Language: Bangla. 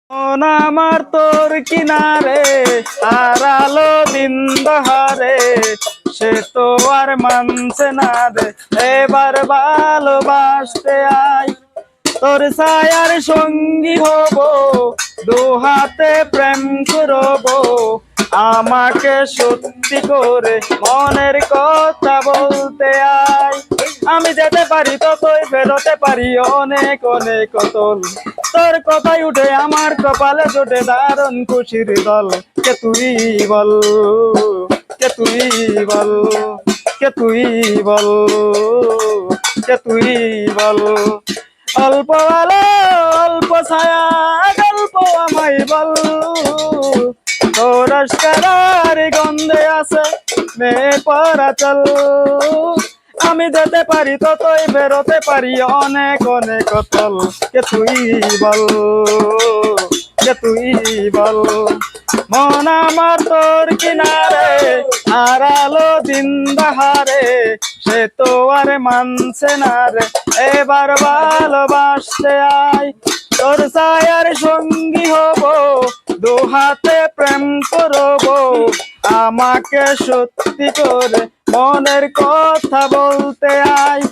মন আমার তোর কিনারে হারালো দিন দহারে, সে তো আর মানছে না রে, এবার ভালোবাসতে আয়। তোর ছায়ার সঙ্গী হব, দু হাতে প্রেম করব, আমাকে সত্যি করে মনের কথা বলতে আয়। আমি যেতে পারি ততই ফেরোতে পারি অনেক অনেক অতল, তোর কথাই উঠে আমার কপালে জোটে দারুণ খুশির দল। কে তুই বল, কে তুই বল, কে তুই বল, কে তুই বল। অল্প আলো অল্প ছায়া গল্প আমায় বল, তোর আশকারার গন্ধে আছে মেয়ে পরা চল। আমি যেতে পারি ততই বেরোতে পারি অনেক অনেক তল। কে তুই বল, কে তুই বল। মন আমার তোর কিনারে হারালো দিন বাহারে, সে তো আর মানছে না রে, এবার ভালোবাসতে আয়। তোর ছায়ার সঙ্গী হব, দু হাতে প্রেম করব, আমাকে সত্যি করে মনের কথা বলতে আয়।